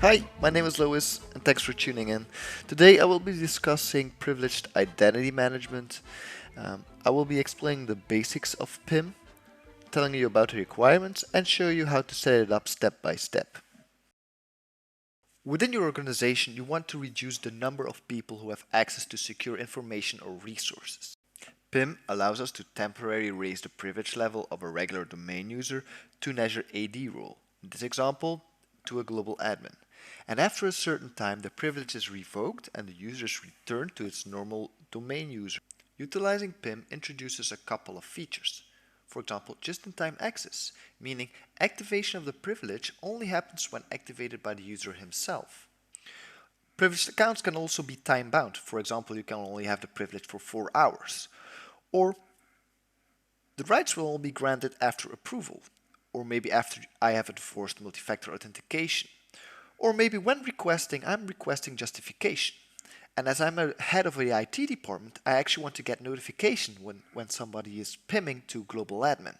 Hi, my name is Lois, and thanks for tuning in. Today I will be discussing privileged identity management. I will be explaining the basics of PIM, telling you about the requirements, and show you how to set it up step by step. Within your organization, you want to reduce the number of people who have access to secure information or resources. PIM allows us to temporarily raise the privilege level of a regular domain user to an Azure AD role. In this example, to a global admin. And after a certain time, the privilege is revoked and the user is returned to its normal domain user. Utilizing PIM introduces a couple of features. For example, just-in-time access, meaning activation of the privilege only happens when activated by the user himself. Privileged accounts can also be time-bound. For example, you can only have the privilege for 4 hours. Or the rights will only be granted after approval, or maybe after I have enforced multi-factor authentication. Or maybe when requesting, I'm requesting justification. And as I'm a head of the IT department, I actually want to get notification when somebody is PIMing to global admin.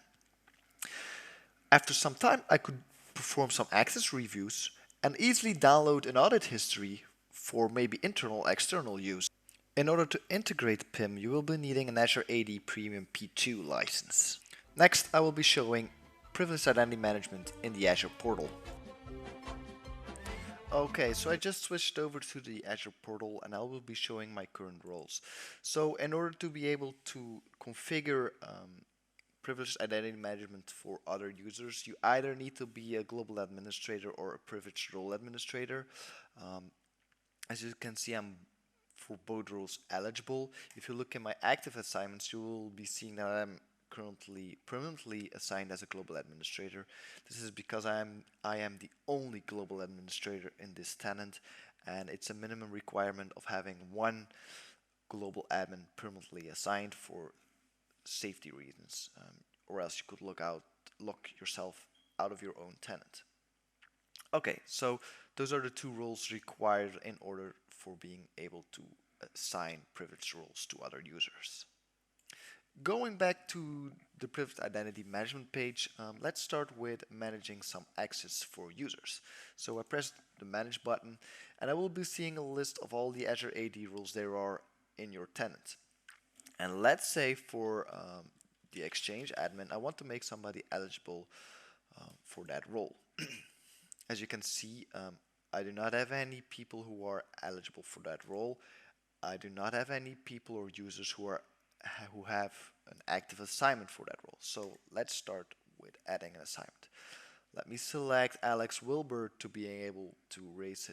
After some time, I could perform some access reviews and easily download an audit history for maybe internal or external use. In order to integrate PIM, you will be needing an Azure AD Premium P2 license. Next, I will be showing privileged identity management in the Azure portal. Okay, so I just switched over to the Azure portal and I will be showing my current roles. So in order to be able to configure privileged identity management for other users, you either need to be a global administrator or a privileged role administrator. As you can see, I'm for both roles eligible. If you look at my active assignments, you will be seeing that I'm currently permanently assigned as a global administrator. This is because I am the only global administrator in this tenant, and it's a minimum requirement of having one global admin permanently assigned for safety reasons, or else you could lock yourself out of your own tenant. Okay, so those are the two roles required in order for being able to assign privileged roles to other users. Going back to the privileged identity management page, let's start with managing some access for users. So I press the manage button and I will be seeing a list of all the Azure AD roles there are in your tenant. And let's say for the Exchange admin, I want to make somebody eligible for that role. As you can see, I do not have any people who are eligible for that role. I do not have any people or users who have an active assignment for that role. So let's start with adding an assignment. Let me select Alex Wilbur to be able to raise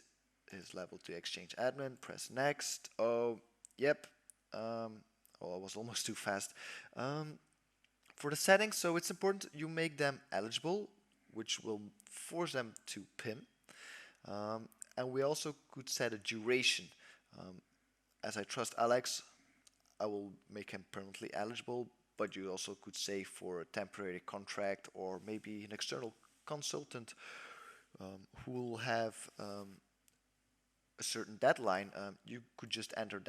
his level to Exchange admin. Press next. Oh, yep. I was almost too fast. For the settings, so it's important you make them eligible, which will force them to PIM. And we also could set a duration. As I trust Alex, I will make him permanently eligible, but you also could say for a temporary contract or maybe an external consultant who will have a certain deadline. You could just enter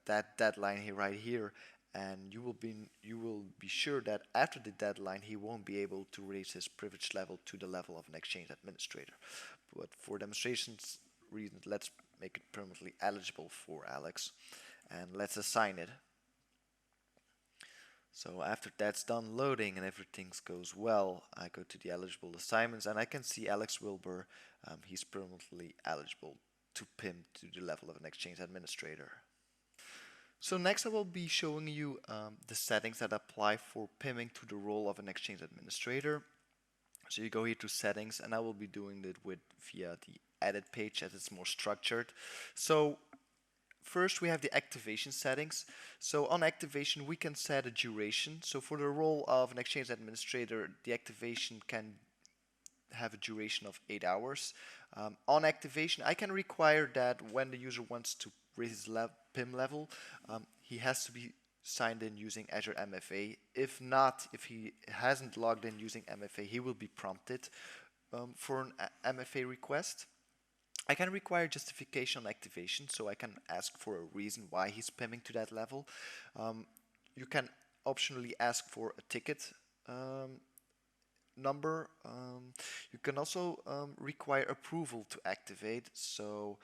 that deadline here right here, and you will be sure that after the deadline he won't be able to raise his privilege level to the level of an Exchange administrator. But for demonstrations reasons, let's make it permanently eligible for Alex, and let's assign it. So after that's done loading and everything goes well, I go to the eligible assignments and I can see Alex Wilbur. He's permanently eligible to PIM to the level of an Exchange administrator. So next I will be showing you the settings that apply for PIMing to the role of an Exchange administrator. So you go here to settings and I will be doing it via the edit page as it's more structured. So first we have the activation settings. So on activation we can set a duration. So for the role of an Exchange administrator, the activation can have a duration of 8 hours. On activation, I can require that when the user wants to raise his PIM level, he has to be signed in using Azure MFA. If not, if he hasn't logged in using MFA, he will be prompted for an MFA request. I can require justification on activation, so I can ask for a reason why he's PIMing to that level. You can optionally ask for a ticket number. You can also require approval to activate. So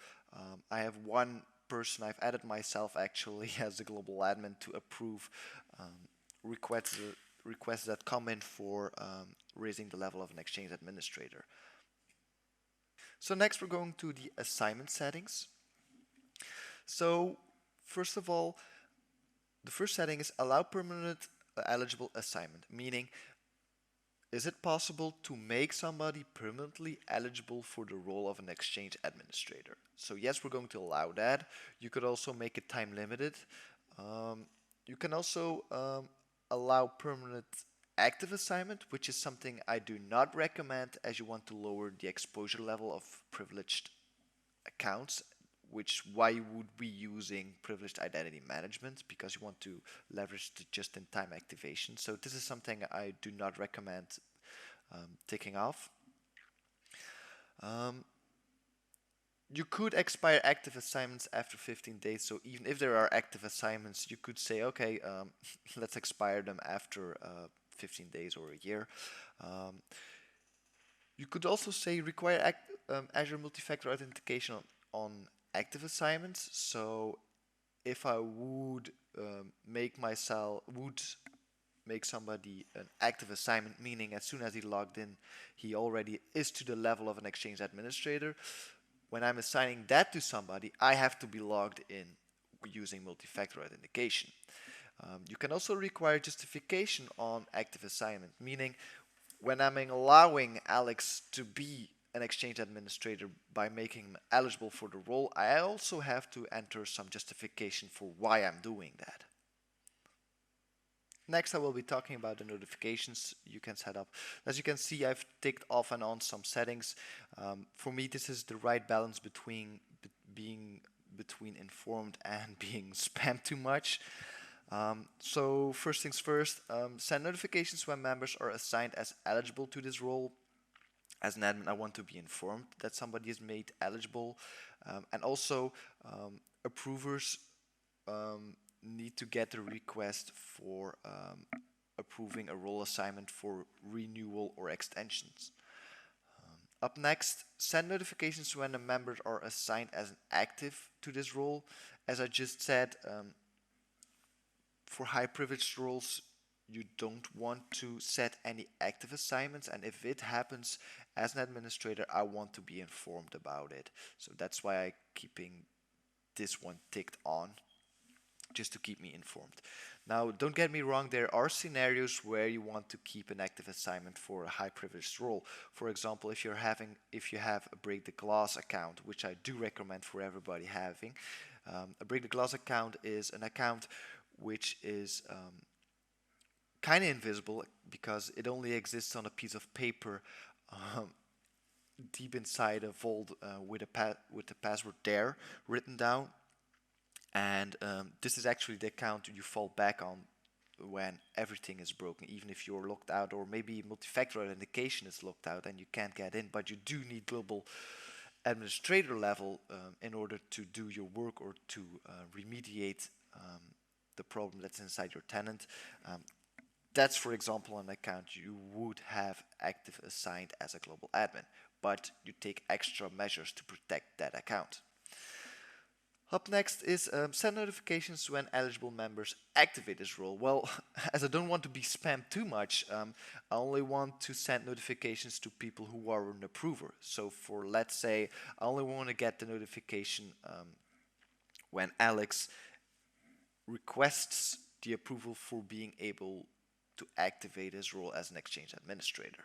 I have one person I've added myself actually as the global admin to approve um, requests requests that come in for raising the level of an Exchange administrator. So next we're going to the assignment settings. So first of all, the first setting is allow permanent eligible assignment, meaning is it possible to make somebody permanently eligible for the role of an Exchange administrator? So yes, we're going to allow that. You could also make it time limited. Um, you can also allow permanent active assignment, which is something I do not recommend as you want to lower the exposure level of privileged accounts, which why you would be using privileged identity management, because you want to leverage the just-in-time activation. So this is something I do not recommend taking off. Um, you could expire active assignments after 15 days. So even if there are active assignments, you could say, okay, let's expire them after 15 days or a year. Um, you could also say require Azure multi-factor authentication on active assignments. So if I would make somebody an active assignment, meaning as soon as he logged in, he already is to the level of an Exchange administrator. When I'm assigning that to somebody, I have to be logged in using multi-factor authentication. You can also require justification on active assignment, meaning when I'm allowing Alex to be an Exchange administrator by making him eligible for the role, I also have to enter some justification for why I'm doing that. Next, I will be talking about the notifications you can set up. As you can see, I've ticked off and on some settings. For me, this is the right balance between being informed and being spammed too much. So first things first, send notifications when members are assigned as eligible to this role. As an admin, I want to be informed that somebody is made eligible, and also approvers need to get a request for approving a role assignment for renewal or extensions. Up next, send notifications when the members are assigned as an active to this role. As I just said, for high privileged roles, you don't want to set any active assignments, and if it happens as an administrator, I want to be informed about it. So that's why I'm keeping this one ticked on, just to keep me informed. Now, don't get me wrong, there are scenarios where you want to keep an active assignment for a high privileged role. For example, if you have a break the glass account, which I do recommend for everybody having. A break the glass account is an account which is kind of invisible because it only exists on a piece of paper deep inside a vault with the password there written down. And this is actually the account you fall back on when everything is broken, even if you're locked out, or maybe multi-factor authentication is locked out and you can't get in, but you do need global administrator level in order to do your work or to remediate the problem that's inside your tenant. That's, for example, an account you would have active assigned as a global admin, but you take extra measures to protect that account. Up next is send notifications when eligible members activate this role. Well, as I don't want to be spammed too much, I only want to send notifications to people who are an approver. So for, let's say, I only want to get the notification when Alex requests the approval for being able to activate his role as an Exchange administrator.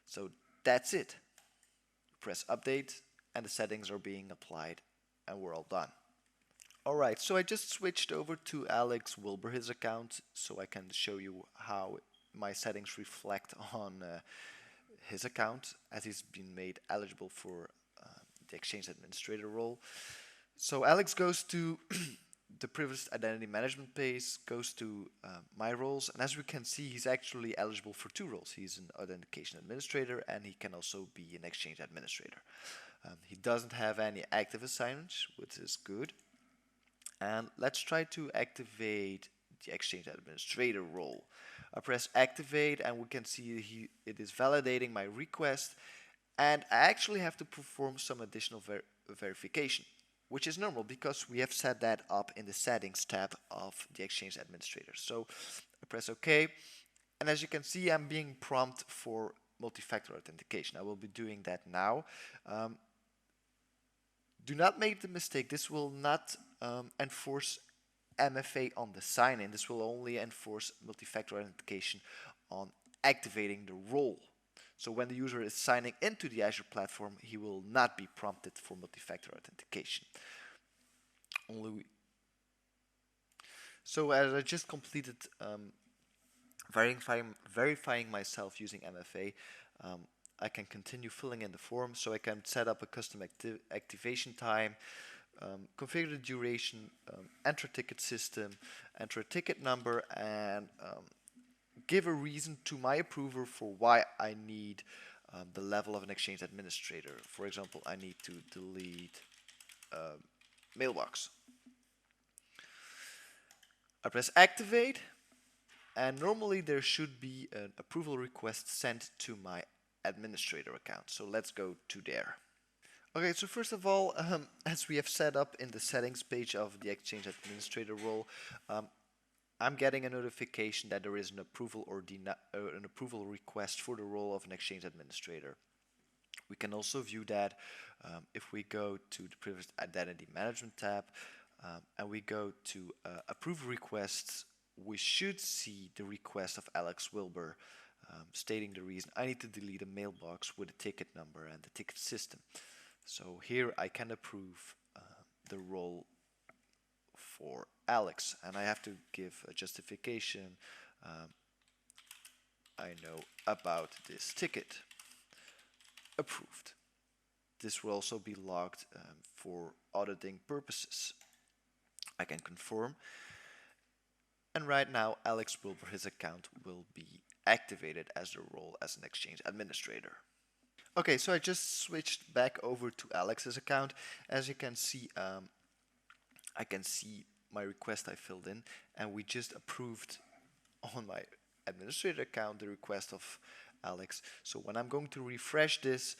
So that's it. Press update and the settings are being applied and we're all done. Alright, so I just switched over to Alex Wilbur, his account, so I can show you how my settings reflect on his account as he's been made eligible for the Exchange administrator role. So Alex goes to the privileged identity management page, goes to my roles, and as we can see, he's actually eligible for two roles. He's an authentication administrator and he can also be an Exchange administrator. He doesn't have any active assignments, which is good. And let's try to activate the Exchange administrator role. I press activate and we can see it is validating my request, and I actually have to perform some additional verification, which is normal because we have set that up in the settings tab of the Exchange Administrator. So I press OK, and as you can see, I'm being prompted for multi-factor authentication. I will be doing that now. Do not make the mistake. This will not enforce MFA on the sign-in. This will only enforce multi-factor authentication on activating the role. So when the user is signing into the Azure platform, he will not be prompted for multi-factor authentication. So as I just completed verifying myself using MFA, I can continue filling in the form. So I can set up a custom activation time, configure the duration, enter a ticket system, enter a ticket number, and give a reason to my approver for why I need the level of an Exchange Administrator. For example, I need to delete mailbox. I press activate, and normally there should be an approval request sent to my administrator account. So let's go to there. Okay, so first of all, as we have set up in the settings page of the Exchange Administrator role, I'm getting a notification that there is an approval or an approval request for the role of an Exchange Administrator. We can also view that if we go to the Privileged Identity Management tab and we go to Approve Requests, we should see the request of Alex Wilbur stating the reason I need to delete a mailbox with a ticket number and the ticket system. So here I can approve the role for Alex, and I have to give a justification. I know about this ticket. Approved. This will also be logged for auditing purposes. I can confirm, and right now Alex Wilbur, his account will be activated as the role as an Exchange Administrator. Okay, so I just switched back over to Alex's account. As you can see, I can see my request I filled in, and we just approved on my administrator account the request of Alex. So when I'm going to refresh this,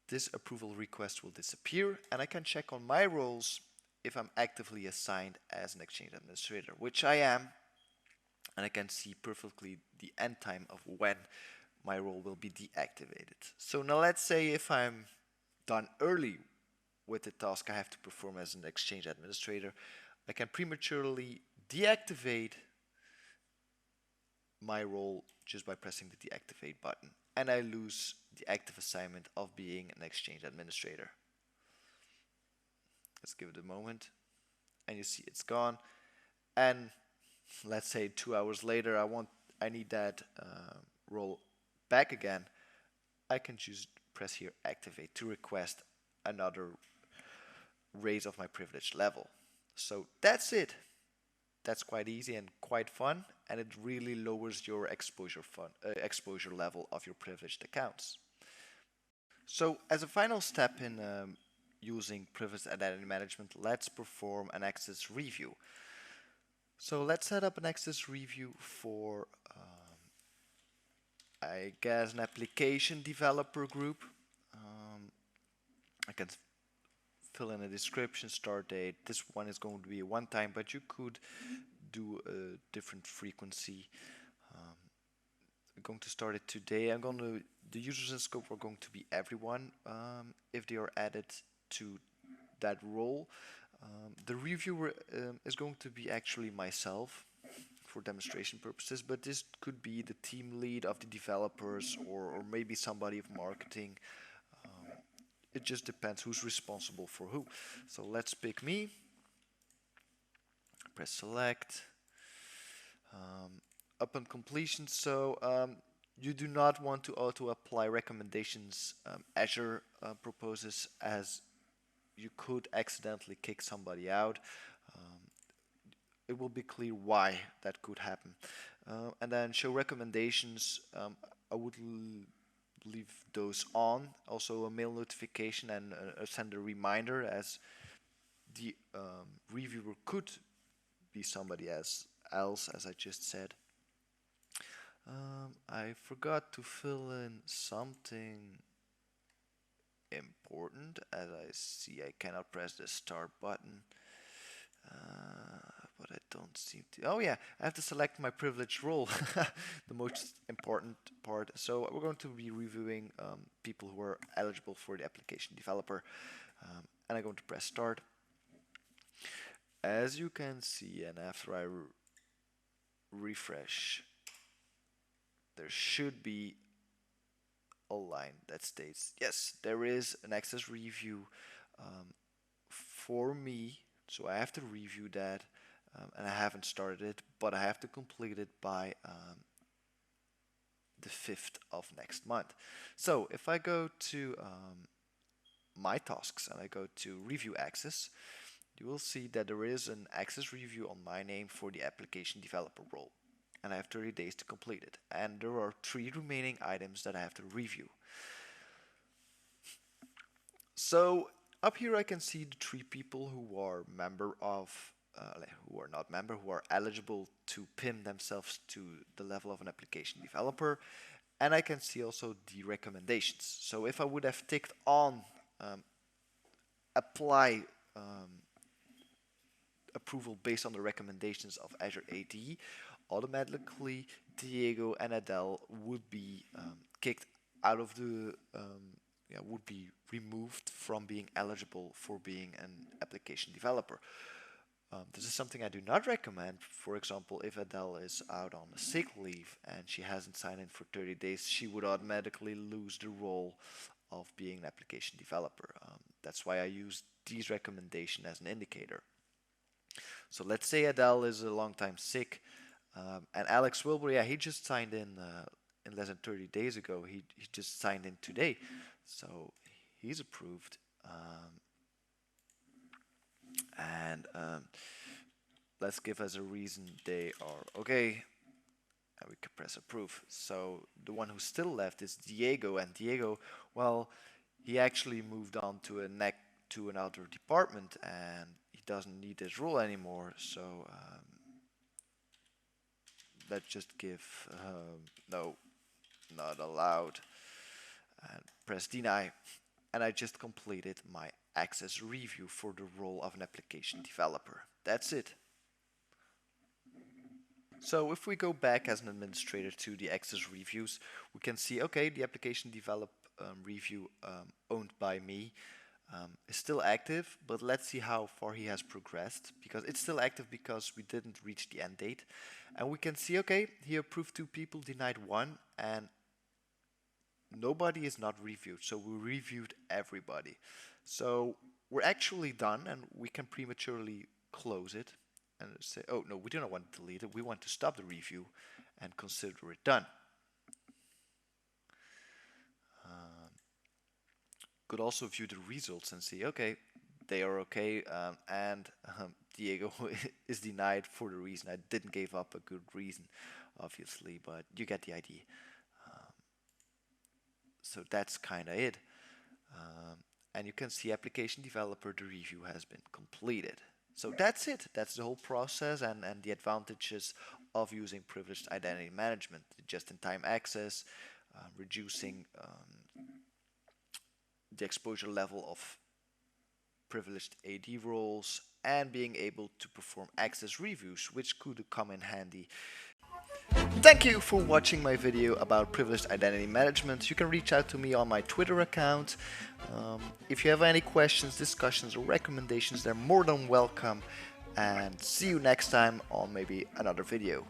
this approval request will disappear, and I can check on my roles if I'm actively assigned as an Exchange Administrator, which I am, and I can see perfectly the end time of when my role will be deactivated. So now let's say if I'm done early with the task I have to perform as an Exchange Administrator, I can prematurely deactivate my role just by pressing the deactivate button, and I lose the active assignment of being an Exchange Administrator. Let's give it a moment, and you see it's gone. And let's say 2 hours later I need that role back again. I can just press here activate to request another raise of my privilege level. So that's it. That's quite easy and quite fun, and it really lowers your exposure level of your privileged accounts. So as a final step in using privileged identity management, let's perform an access review. So let's set up an access review for I guess an application developer group. I can fill in a description, start date. This one is going to be a one time, but you could do a different frequency. I'm going to start it today. The users in scope are going to be everyone if they are added to that role. The reviewer is going to be actually myself for demonstration purposes, but this could be the team lead of the developers or maybe somebody of marketing. It just depends who's responsible for who. So let's pick me. Press select. Upon completion, so you do not want to auto apply recommendations Azure proposes, as you could accidentally kick somebody out. It will be clear why that could happen. And then show recommendations, I would leave those on. Also a mail notification and send a reminder, as the reviewer could be somebody as else, as I just said. I forgot to fill in something important. As I see, I cannot press the start button. But I don't seem to. Oh yeah, I have to select my privileged role, the most important part. So we're going to be reviewing people who are eligible for the application developer, and I'm going to press start. As you can see, and after I refresh, there should be a line that states, yes, there is an access review for me, so I have to review that, and I haven't started it, but I have to complete it by the 5th of next month. So if I go to my tasks and I go to review access, you will see that there is an access review on my name for the application developer role, and I have 30 days to complete it, and there are 3 remaining items that I have to review. So up here I can see the 3 people who are member of who are not member, who are eligible to pin themselves to the level of an application developer, and I can see also the recommendations. So if I would have ticked on apply approval based on the recommendations of Azure AD, automatically Diego and Adele would be kicked out of the would be removed from being eligible for being an application developer. This is something I do not recommend. For example, if Adele is out on a sick leave and she hasn't signed in for 30 days, she would automatically lose the role of being an application developer. That's why I use these recommendations as an indicator. So let's say Adele is a long time sick, and Alex Wilbur, yeah, he just signed in less than 30 days ago. He just signed in today, so he's approved. And let's give as a reason they are okay, and we can press approve. So the one who's still left is Diego, and Diego, well, he actually moved on to another department, and he doesn't need this role anymore. So let's just give no, not allowed, and press deny, and I just completed my access review for the role of an application developer. That's it. So if we go back as an administrator to the access reviews, we can see, okay, the application develop review owned by me is still active, but let's see how far he has progressed, because it's still active because we didn't reach the end date. And we can see, okay, he approved 2 people, denied 1, and nobody is not reviewed. So we reviewed everybody. So we're actually done, and we can prematurely close it and say, oh no, we do not want to delete it. We want to stop the review and consider it done. Could also view the results and see, okay, they are okay, and Diego is denied for the reason I didn't give up a good reason, obviously, but you get the idea. So that's kind of it. And you can see application developer, the review has been completed. So that's it. That's the whole process and the advantages of using privileged identity management. Just-in-time access, reducing the exposure level of privileged AD roles, and being able to perform access reviews, which could come in handy. Thank you for watching my video about privileged identity management. You can reach out to me on my Twitter account. If you have any questions, discussions, or recommendations, they're more than welcome. And see you next time on maybe another video.